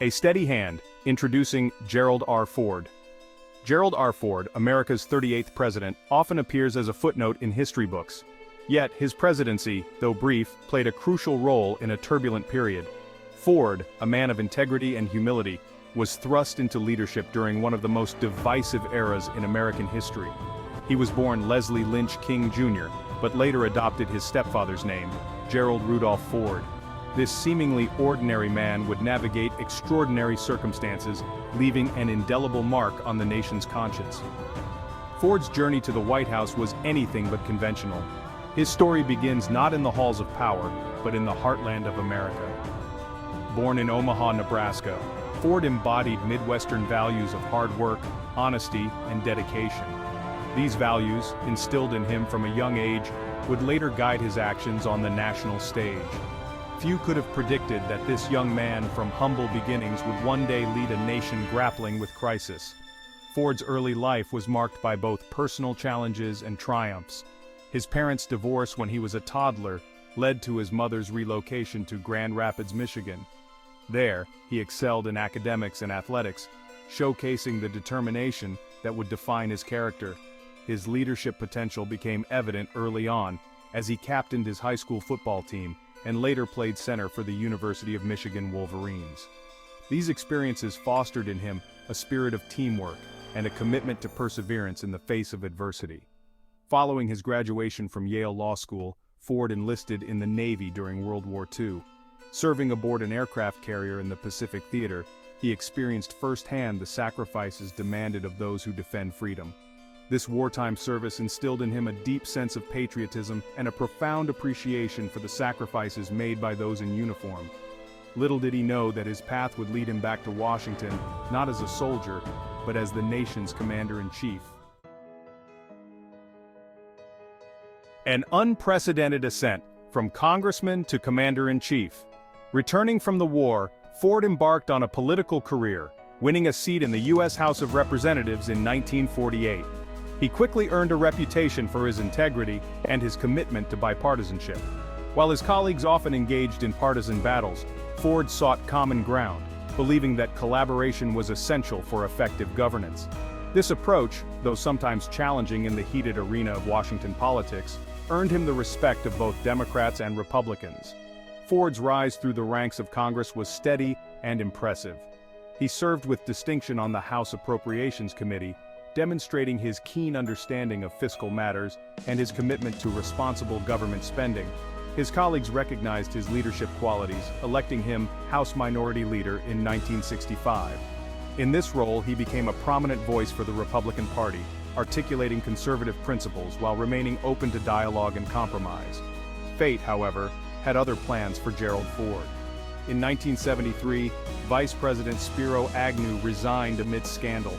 A steady hand, introducing Gerald R. Ford. Gerald R. Ford, America's 38th president, often appears as a footnote in history books. Yet, his presidency, though brief, played a crucial role in a turbulent period. Ford, a man of integrity and humility, was thrust into leadership during one of the most divisive eras in American history. He was born Leslie Lynch King Jr., but later adopted his stepfather's name, Gerald Rudolph Ford. This seemingly ordinary man would navigate extraordinary circumstances, leaving an indelible mark on the nation's conscience. Ford's journey to the White House was anything but conventional. His story begins not in the halls of power, but in the heartland of America. Born in Omaha, Nebraska, Ford embodied Midwestern values of hard work, honesty, and dedication. These values, instilled in him from a young age, would later guide his actions on the national stage. Few could have predicted that this young man from humble beginnings would one day lead a nation grappling with crisis. Ford's early life was marked by both personal challenges and triumphs. His parents' divorce when he was a toddler led to his mother's relocation to Grand Rapids, Michigan. There, he excelled in academics and athletics, showcasing the determination that would define his character. His leadership potential became evident early on, as he captained his high school football team, and later played center for the University of Michigan Wolverines. These experiences fostered in him a spirit of teamwork and a commitment to perseverance in the face of adversity. Following his graduation from Yale Law School, Ford enlisted in the Navy during World War II. Serving aboard an aircraft carrier in the Pacific Theater, he experienced firsthand the sacrifices demanded of those who defend freedom. This wartime service instilled in him a deep sense of patriotism and a profound appreciation for the sacrifices made by those in uniform. Little did he know that his path would lead him back to Washington, not as a soldier, but as the nation's commander-in-chief. An unprecedented ascent, from congressman to commander-in-chief. Returning from the war, Ford embarked on a political career, winning a seat in the U.S. House of Representatives in 1948. He quickly earned a reputation for his integrity and his commitment to bipartisanship. While his colleagues often engaged in partisan battles, Ford sought common ground, believing that collaboration was essential for effective governance. This approach, though sometimes challenging in the heated arena of Washington politics, earned him the respect of both Democrats and Republicans. Ford's rise through the ranks of Congress was steady and impressive. He served with distinction on the House Appropriations Committee, demonstrating his keen understanding of fiscal matters and his commitment to responsible government spending. His colleagues recognized his leadership qualities, electing him House Minority Leader in 1965. In this role, he became a prominent voice for the Republican Party, articulating conservative principles while remaining open to dialogue and compromise. Fate, however, had other plans for Gerald Ford. In 1973, Vice President Spiro Agnew resigned amid scandal,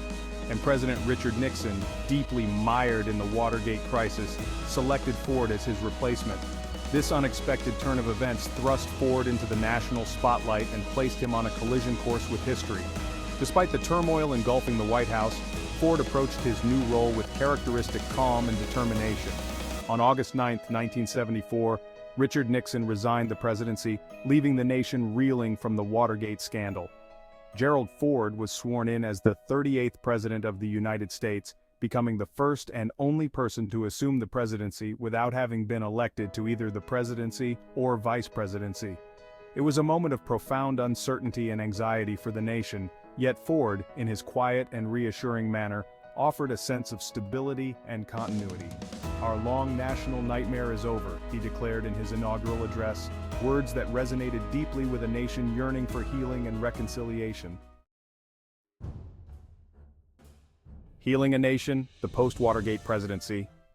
and President Richard Nixon, deeply mired in the Watergate crisis, selected Ford as his replacement. This unexpected turn of events thrust Ford into the national spotlight and placed him on a collision course with history. Despite the turmoil engulfing the White House, Ford approached his new role with characteristic calm and determination. On August 9, 1974, Richard Nixon resigned the presidency, leaving the nation reeling from the Watergate scandal. Gerald Ford was sworn in as the 38th President of the United States, becoming the first and only person to assume the presidency without having been elected to either the presidency or vice presidency. It was a moment of profound uncertainty and anxiety for the nation, yet Ford, in his quiet and reassuring manner, offered a sense of stability and continuity. "Our long national nightmare is over," he declared in his inaugural address, words that resonated deeply with a nation yearning for healing and reconciliation. Healing a nation, the post-Watergate presidency,